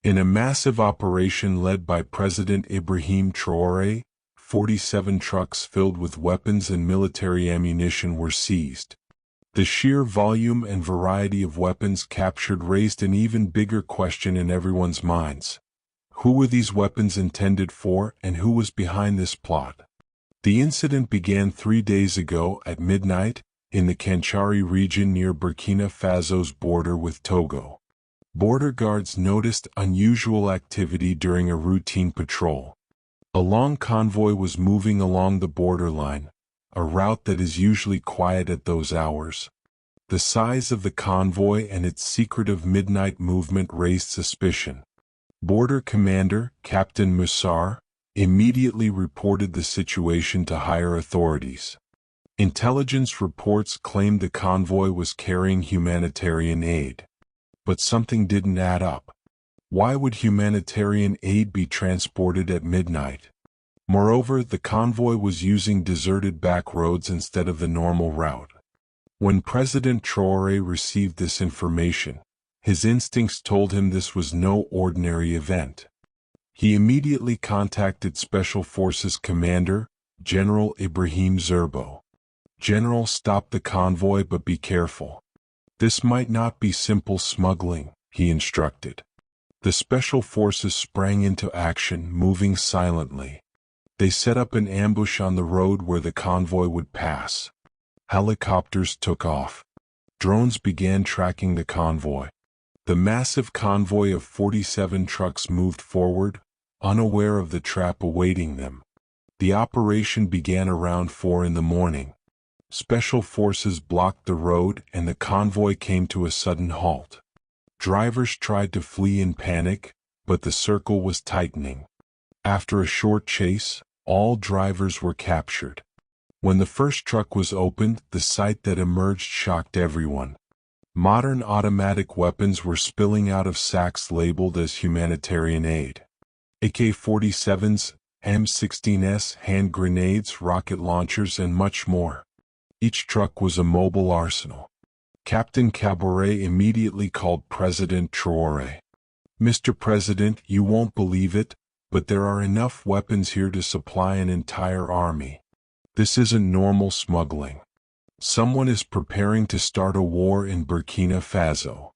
In a massive operation led by President Ibrahim Traoré, 47 trucks filled with weapons and military ammunition were seized. The sheer volume and variety of weapons captured raised an even bigger question in everyone's minds. Who were these weapons intended for, and who was behind this plot? The incident began 3 days ago at midnight, in the Kanchari region near Burkina Faso's border with Togo. Border guards noticed unusual activity during a routine patrol. A long convoy was moving along the borderline, a route that is usually quiet at those hours. The size of the convoy and its secretive midnight movement raised suspicion. Border Commander, Captain Musar, immediately reported the situation to higher authorities. Intelligence reports claimed the convoy was carrying humanitarian aid. But something didn't add up. Why would humanitarian aid be transported at midnight? Moreover, the convoy was using deserted back roads instead of the normal route. When President Traoré received this information, his instincts told him this was no ordinary event. He immediately contacted Special Forces Commander, General Ibrahim Zerbo. General, stop the convoy, but be careful. This might not be simple smuggling, he instructed. The Special Forces sprang into action, moving silently. They set up an ambush on the road where the convoy would pass. Helicopters took off. Drones began tracking the convoy. The massive convoy of 47 trucks moved forward, unaware of the trap awaiting them. The operation began around 4 in the morning. Special forces blocked the road and the convoy came to a sudden halt. Drivers tried to flee in panic, but the circle was tightening. After a short chase, all drivers were captured. When the first truck was opened, the sight that emerged shocked everyone. Modern automatic weapons were spilling out of sacks labeled as humanitarian aid. AK-47s, M16s, hand grenades, rocket launchers, and much more. Each truck was a mobile arsenal. Captain Traoré immediately called President Traoré. "Mr. President, you won't believe it, but there are enough weapons here to supply an entire army. This isn't normal smuggling. Someone is preparing to start a war in Burkina Faso."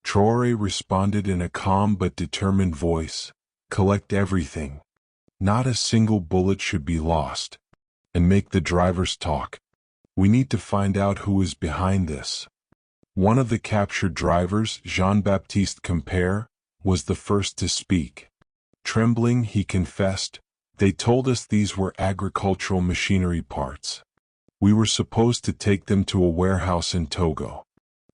Traoré responded in a calm but determined voice, "Collect everything. Not a single bullet should be lost. And make the drivers talk. We need to find out who is behind this." One of the captured drivers, Jean-Baptiste Compere, was the first to speak. Trembling, he confessed, "They told us these were agricultural machinery parts. We were supposed to take them to a warehouse in Togo.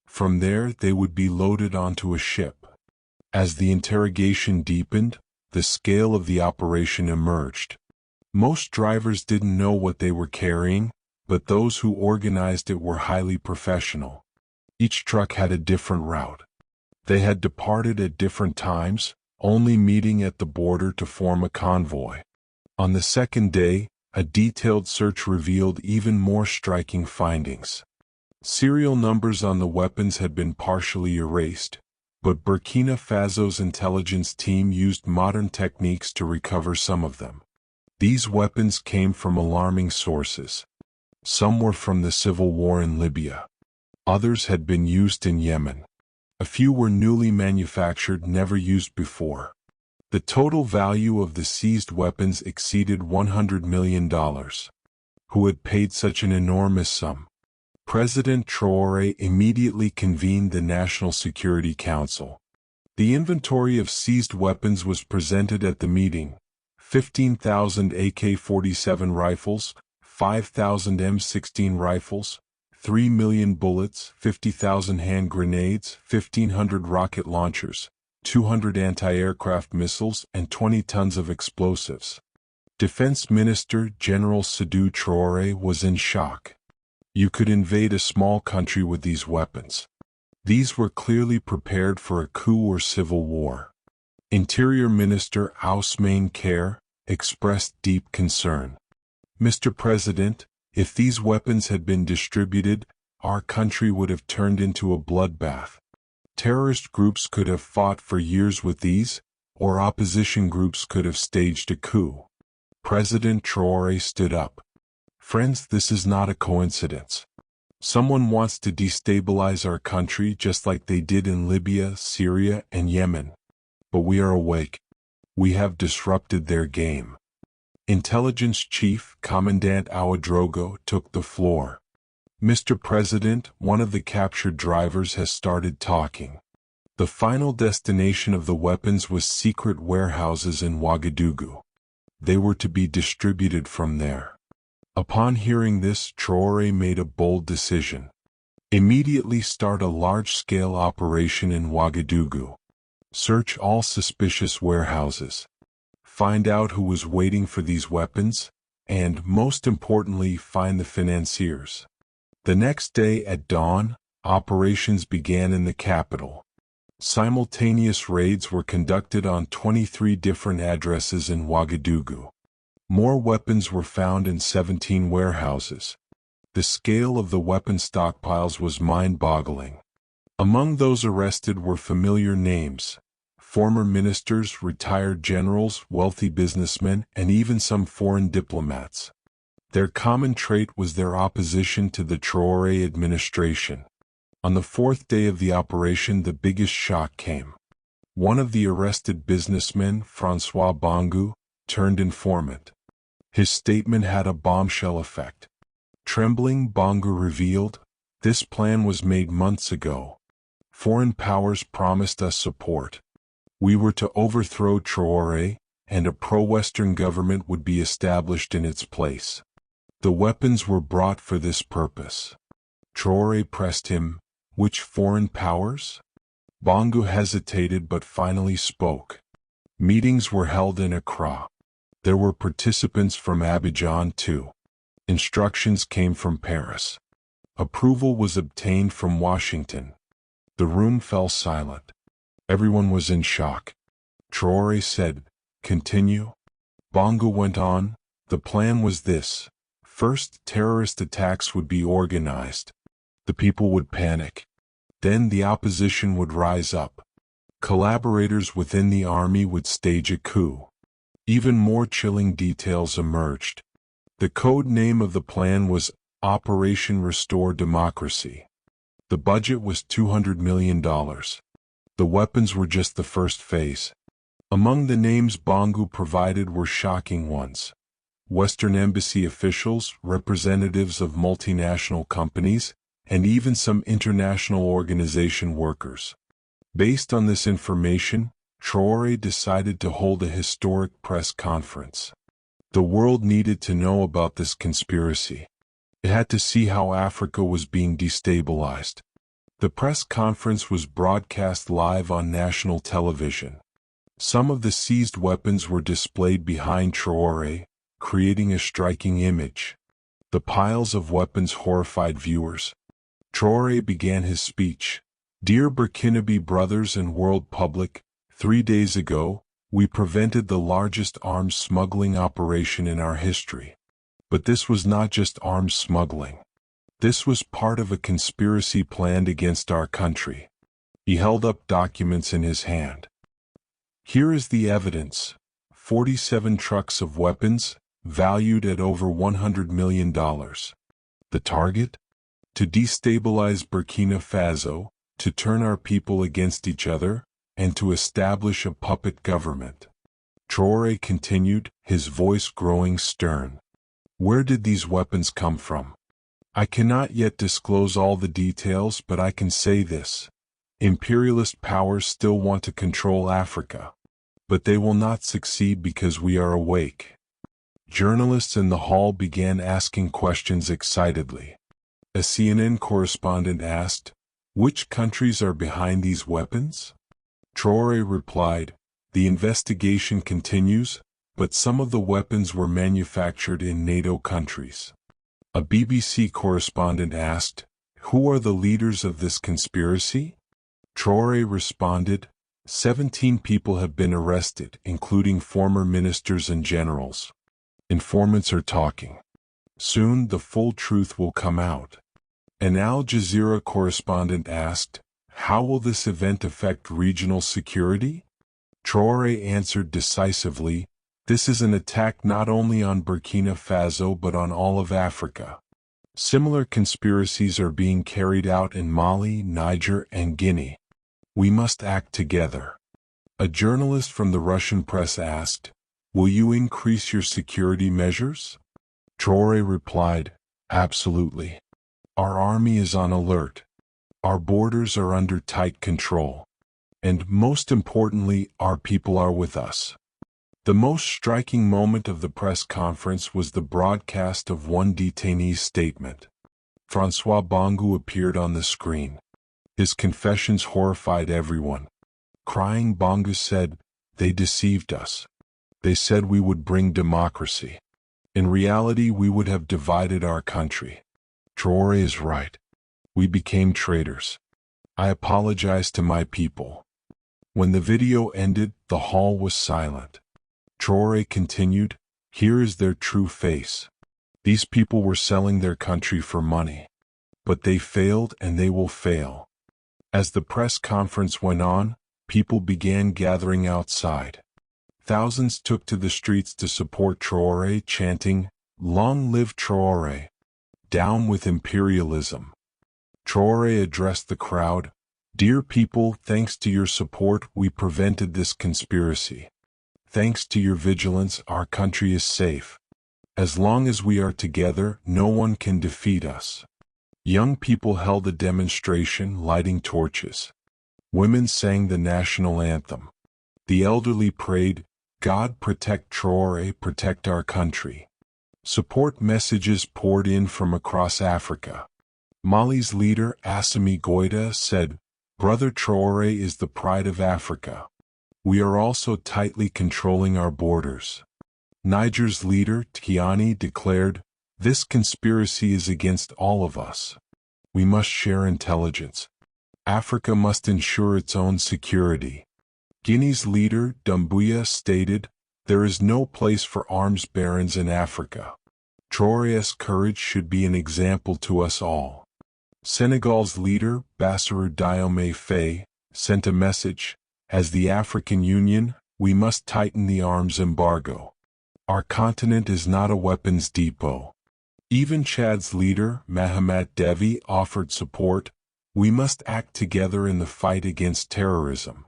From there, they would be loaded onto a ship." As the interrogation deepened, the scale of the operation emerged. Most drivers didn't know what they were carrying, but those who organized it were highly professional. Each truck had a different route. They had departed at different times, only meeting at the border to form a convoy. On the second day, a detailed search revealed even more striking findings. Serial numbers on the weapons had been partially erased, but Burkina Faso's intelligence team used modern techniques to recover some of them. These weapons came from alarming sources. Some were from the civil war in Libya. Others had been used in Yemen. A few were newly manufactured, never used before. The total value of the seized weapons exceeded $100 million. Who had paid such an enormous sum? President Traoré immediately convened the National Security Council. The inventory of seized weapons was presented at the meeting: 15,000 AK-47 rifles, 5,000 M16 rifles, 3 million bullets, 50,000 hand grenades, 1,500 rocket launchers, 200 anti-aircraft missiles, and 20 tons of explosives. Defense Minister General Sédou Traoré was in shock. You could invade a small country with these weapons. These were clearly prepared for a coup or civil war. Interior Minister Ousmane Kher expressed deep concern. "Mr. President, if these weapons had been distributed, our country would have turned into a bloodbath. Terrorist groups could have fought for years with these, or opposition groups could have staged a coup. President Traoré stood up. "Friends, this is not a coincidence. Someone wants to destabilize our country just like they did in Libya, Syria, and Yemen. But we are awake. We have disrupted their game." Intelligence Chief Commandant Ouedraogo took the floor. "Mr. President, one of the captured drivers has started talking. The final destination of the weapons was secret warehouses in Ouagadougou. They were to be distributed from there." Upon hearing this, Traoré made a bold decision. Immediately start a large-scale operation in Ouagadougou. Search all suspicious warehouses. Find out who was waiting for these weapons, and, most importantly, find the financiers. The next day at dawn, operations began in the capital. Simultaneous raids were conducted on 23 different addresses in Ouagadougou. More weapons were found in 17 warehouses. The scale of the weapon stockpiles was mind-boggling. Among those arrested were familiar names: former ministers, retired generals, wealthy businessmen, and even some foreign diplomats. Their common trait was their opposition to the Traoré administration. On the fourth day of the operation, the biggest shock came. One of the arrested businessmen, François Bongo, turned informant. His statement had a bombshell effect. Trembling, Bongo revealed, "This plan was made months ago. Foreign powers promised us support. We were to overthrow Traoré, and a pro-Western government would be established in its place. The weapons were brought for this purpose." Traoré pressed him, "Which foreign powers?" Bongo hesitated but finally spoke. Meetings were held in Accra. There were participants from Abidjan too. Instructions came from Paris. Approval was obtained from Washington. The room fell silent. Everyone was in shock. Traoré said, "Continue." Bongo went on, "The plan was this. First, terrorist attacks would be organized. The people would panic. Then the opposition would rise up. Collaborators within the army would stage a coup. Even more chilling details emerged. The code name of the plan was Operation Restore Democracy. The budget was $200 million. The weapons were just the first phase. Among the names Bongo provided were shocking ones: Western embassy officials, representatives of multinational companies, and even some international organization workers. Based on this information, Traoré decided to hold a historic press conference. The world needed to know about this conspiracy. It had to see how Africa was being destabilized. The press conference was broadcast live on national television. Some of the seized weapons were displayed behind Traoré, creating a striking image. The piles of weapons horrified viewers. Traoré began his speech. "Dear Burkinabe brothers and world public, 3 days ago, we prevented the largest arms smuggling operation in our history. But this was not just arms smuggling. This was part of a conspiracy planned against our country." He held up documents in his hand. "Here is the evidence: 47 trucks of weapons, valued at over $100 million. The target? To destabilize Burkina Faso, to turn our people against each other, and to establish a puppet government." Traoré continued, his voice growing stern. "Where did these weapons come from? I cannot yet disclose all the details, but I can say this: imperialist powers still want to control Africa. But they will not succeed because we are awake." Journalists in the hall began asking questions excitedly. A CNN correspondent asked, "Which countries are behind these weapons?" Traoré replied, "The investigation continues, but some of the weapons were manufactured in NATO countries." A BBC correspondent asked, "Who are the leaders of this conspiracy?" Traoré responded, 17 people have been arrested, including former ministers and generals. Informants are talking. Soon the full truth will come out." An Al Jazeera correspondent asked, "How will this event affect regional security?" Traoré answered decisively, "This is an attack not only on Burkina Faso but on all of Africa. Similar conspiracies are being carried out in Mali, Niger, and Guinea. We must act together." A journalist from the Russian press asked, "Will you increase your security measures?" Traoré replied, "Absolutely. Our army is on alert. Our borders are under tight control. And most importantly, our people are with us." The most striking moment of the press conference was the broadcast of one detainee's statement. François Bongo appeared on the screen. His confessions horrified everyone. Crying, Bongo said, "They deceived us. They said we would bring democracy. In reality, we would have divided our country. Traoré is right. We became traitors. I apologize to my people." When the video ended, the hall was silent. Traoré continued, "Here is their true face. These people were selling their country for money. But they failed and they will fail." As the press conference went on, people began gathering outside. Thousands took to the streets to support Traoré, chanting, "Long live Traoré! Down with imperialism!" Traoré addressed the crowd, "Dear people, thanks to your support, we prevented this conspiracy. Thanks to your vigilance, our country is safe. As long as we are together, no one can defeat us." Young people held a demonstration, lighting torches. Women sang the national anthem. The elderly prayed, "God protect Traoré, protect our country." Support messages poured in from across Africa. Mali's leader, Assimi Goïta, said, "Brother Traoré is the pride of Africa. We are also tightly controlling our borders." Niger's leader, Tiani, declared, "This conspiracy is against all of us. We must share intelligence. Africa must ensure its own security." Guinea's leader, Doumbouya, stated, "There is no place for arms barons in Africa. Traoré's courage should be an example to us all." Senegal's leader, Bassirou Diomaye Faye, sent a message, "As the African Union, we must tighten the arms embargo. Our continent is not a weapons depot." Even Chad's leader, Mahamat Devi, offered support, "We must act together in the fight against terrorism.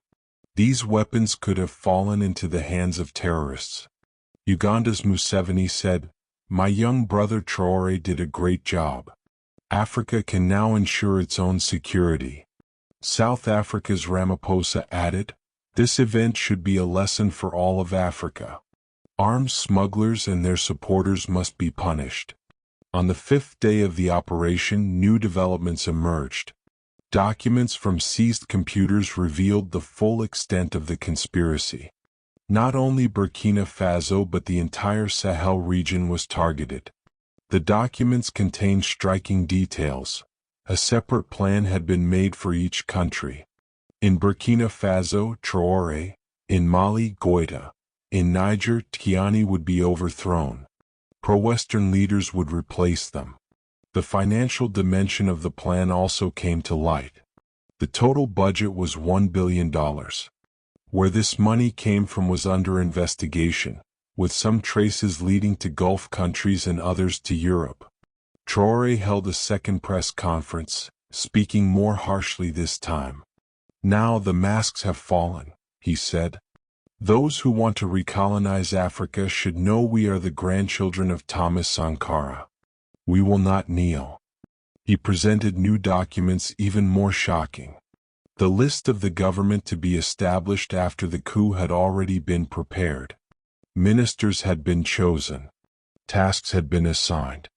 These weapons could have fallen into the hands of terrorists." Uganda's Museveni said, "My young brother Traoré did a great job. Africa can now ensure its own security." South Africa's Ramaphosa added, "This event should be a lesson for all of Africa. Arms smugglers and their supporters must be punished." On the fifth day of the operation, new developments emerged. Documents from seized computers revealed the full extent of the conspiracy. Not only Burkina Faso but the entire Sahel region was targeted. The documents contained striking details. A separate plan had been made for each country. In Burkina Faso, Traoré; in Mali, Goïta; in Niger, Tiani would be overthrown. Pro-Western leaders would replace them. The financial dimension of the plan also came to light. The total budget was $1 billion. Where this money came from was under investigation, with some traces leading to Gulf countries and others to Europe. Traoré held a second press conference, speaking more harshly this time. "Now the masks have fallen," he said. "Those who want to recolonize Africa should know we are the grandchildren of Thomas Sankara. We will not kneel." He presented new documents even more shocking. The list of the government to be established after the coup had already been prepared. Ministers had been chosen. Tasks had been assigned.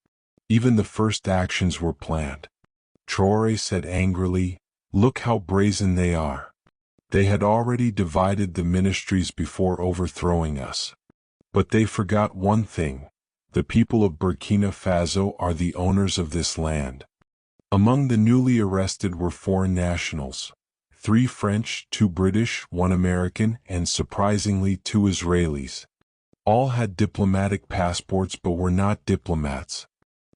Even the first actions were planned. Traoré said angrily, "Look how brazen they are. They had already divided the ministries before overthrowing us. But they forgot one thing. The people of Burkina Faso are the owners of this land." Among the newly arrested were foreign nationals. 3 French, 2 British, 1 American, and surprisingly 2 Israelis. All had diplomatic passports but were not diplomats.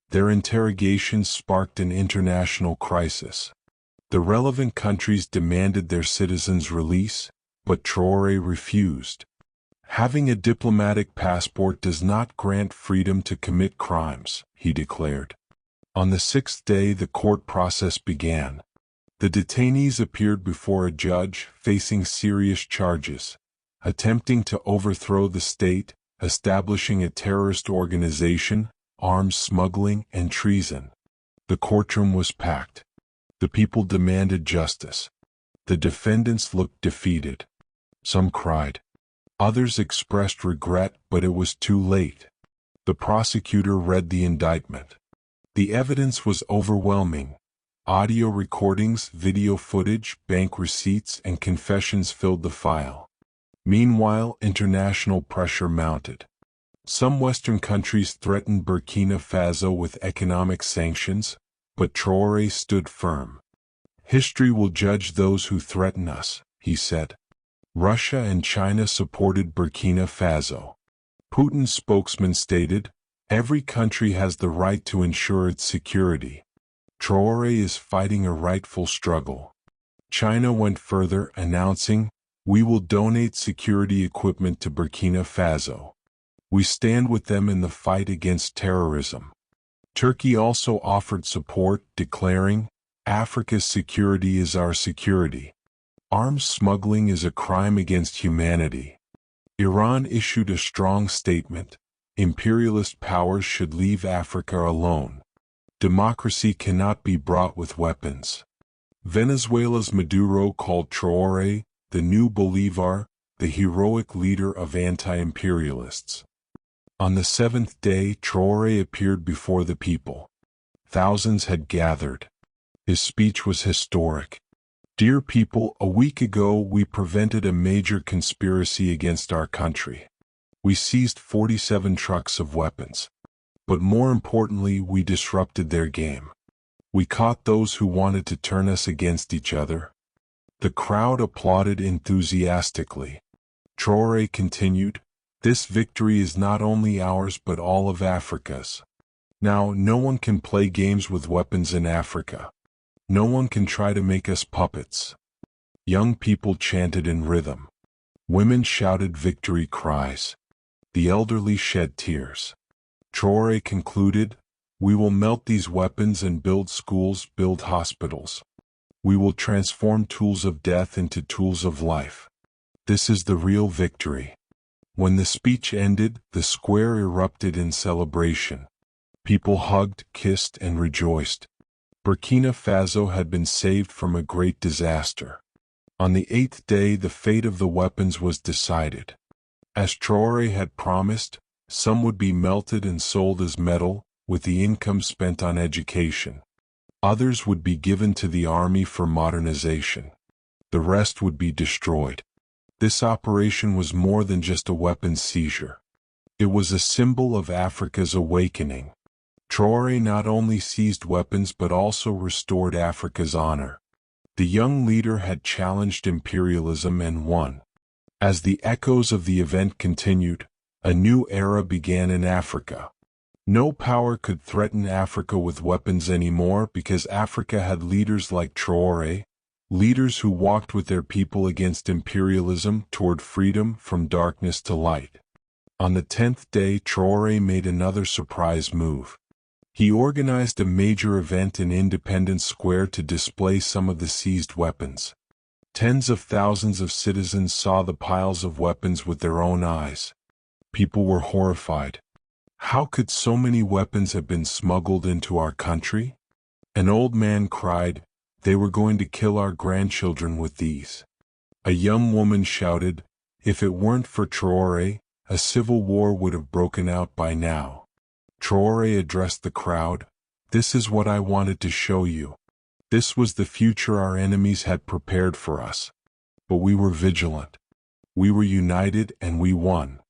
Their interrogations sparked an international crisis. The relevant countries demanded their citizens' release, but Traoré refused. "Having a diplomatic passport does not grant freedom to commit crimes," he declared. On the sixth day the court process began. The detainees appeared before a judge, facing serious charges: attempting to overthrow the state, establishing a terrorist organization, arms smuggling, and treason. The courtroom was packed. The people demanded justice. The defendants looked defeated. Some cried. Others expressed regret, but it was too late. The prosecutor read the indictment. The evidence was overwhelming. Audio recordings, video footage, bank receipts, and confessions filled the file. Meanwhile, international pressure mounted. Some Western countries threatened Burkina Faso with economic sanctions, but Traoré stood firm. "History will judge those who threaten us," he said. Russia and China supported Burkina Faso. Putin's spokesman stated, "Every country has the right to ensure its security. Traoré is fighting a rightful struggle." China went further, announcing, "We will donate security equipment to Burkina Faso. We stand with them in the fight against terrorism." Turkey also offered support, declaring, "Africa's security is our security. Arms smuggling is a crime against humanity." Iran issued a strong statement: "Imperialist powers should leave Africa alone. Democracy cannot be brought with weapons." Venezuela's Maduro called Traoré the new Bolívar, the heroic leader of anti-imperialists. On the seventh day, Traoré appeared before the people. Thousands had gathered. His speech was historic. "Dear people, a week ago we prevented a major conspiracy against our country. We seized 47 trucks of weapons. But more importantly, we disrupted their game. We caught those who wanted to turn us against each other." The crowd applauded enthusiastically. Traoré continued, "This victory is not only ours but all of Africa's. Now, no one can play games with weapons in Africa. No one can try to make us puppets." Young people chanted in rhythm. Women shouted victory cries. The elderly shed tears. Traoré concluded, "We will melt these weapons and build schools, build hospitals. We will transform tools of death into tools of life. This is the real victory." When the speech ended, the square erupted in celebration. People hugged, kissed, and rejoiced. Burkina Faso had been saved from a great disaster. On the eighth day, the fate of the weapons was decided. As Traoré had promised, some would be melted and sold as metal, with the income spent on education. Others would be given to the army for modernization. The rest would be destroyed. This operation was more than just a weapons seizure. It was a symbol of Africa's awakening. Traoré not only seized weapons but also restored Africa's honor. The young leader had challenged imperialism and won. As the echoes of the event continued, a new era began in Africa. No power could threaten Africa with weapons anymore because Africa had leaders like Traoré, leaders who walked with their people against imperialism toward freedom from darkness to light. On the 10th day, Traoré made another surprise move. He organized a major event in Independence Square to display some of the seized weapons. Tens of thousands of citizens saw the piles of weapons with their own eyes. People were horrified. How could so many weapons have been smuggled into our country? An old man cried, "They were going to kill our grandchildren with these." A young woman shouted, "If it weren't for Traoré, a civil war would have broken out by now." Traoré addressed the crowd, "This is what I wanted to show you. This was the future our enemies had prepared for us. But we were vigilant. We were united and we won."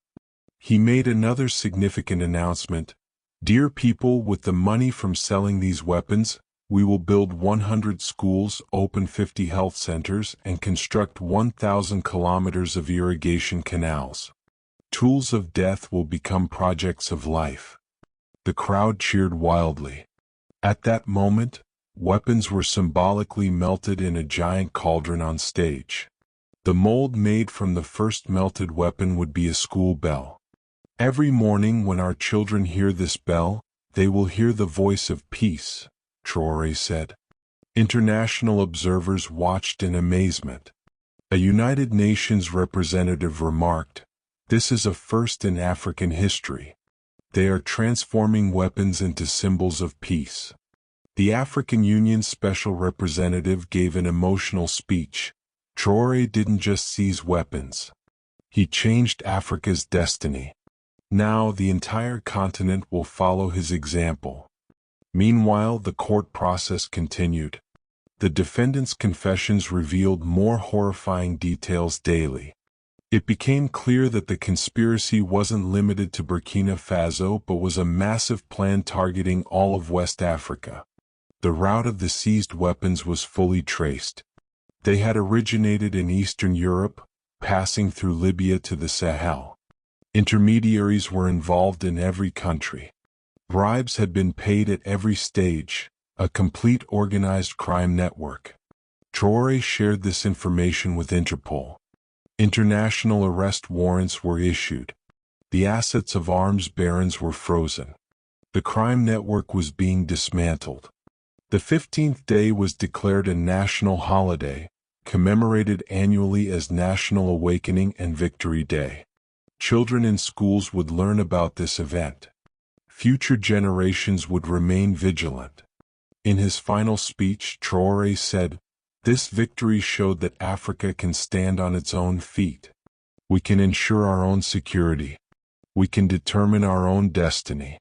He made another significant announcement. "Dear people, with the money from selling these weapons, we will build 100 schools, open 50 health centers, and construct 1,000 kilometers of irrigation canals. Tools of death will become projects of life." The crowd cheered wildly. At that moment, weapons were symbolically melted in a giant cauldron on stage. The mold made from the first melted weapon would be a school bell. Every morning when our children hear this bell, they will hear the voice of peace, Traoré said. International observers watched in amazement. A United Nations representative remarked, "This is a first in African history. They are transforming weapons into symbols of peace." The African Union Special Representative gave an emotional speech. Traoré didn't just seize weapons. He changed Africa's destiny. Now the entire continent will follow his example. Meanwhile, the court process continued. The defendant's confessions revealed more horrifying details daily. It became clear that the conspiracy wasn't limited to Burkina Faso but was a massive plan targeting all of West Africa. The route of the seized weapons was fully traced. They had originated in Eastern Europe, passing through Libya to the Sahel. Intermediaries were involved in every country. Bribes had been paid at every stage, a complete organized crime network. Traoré shared this information with Interpol. International arrest warrants were issued. The assets of arms barons were frozen. The crime network was being dismantled. The 15th day was declared a national holiday, commemorated annually as National Awakening and Victory Day. Children in schools would learn about this event. Future generations would remain vigilant. In his final speech, Traoré said, "This victory showed that Africa can stand on its own feet. We can ensure our own security. We can determine our own destiny.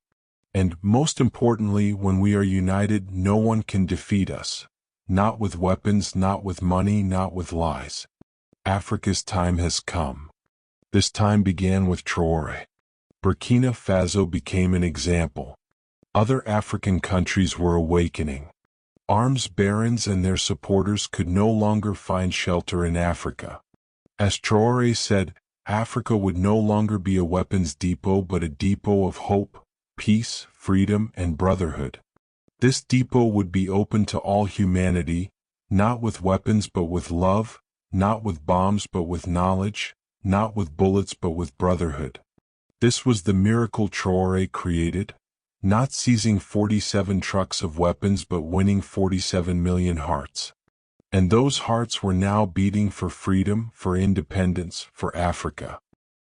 And, most importantly, when we are united, no one can defeat us. Not with weapons, not with money, not with lies. Africa's time has come." This time began with Traoré. Burkina Faso became an example. Other African countries were awakening. Arms barons and their supporters could no longer find shelter in Africa. As Traoré said, Africa would no longer be a weapons depot but a depot of hope, peace, freedom, and brotherhood. This depot would be open to all humanity, not with weapons but with love, not with bombs but with knowledge, not with bullets but with brotherhood. This was the miracle Traoré created, not seizing 47 trucks of weapons but winning 47 million hearts. And those hearts were now beating for freedom, for independence, for Africa.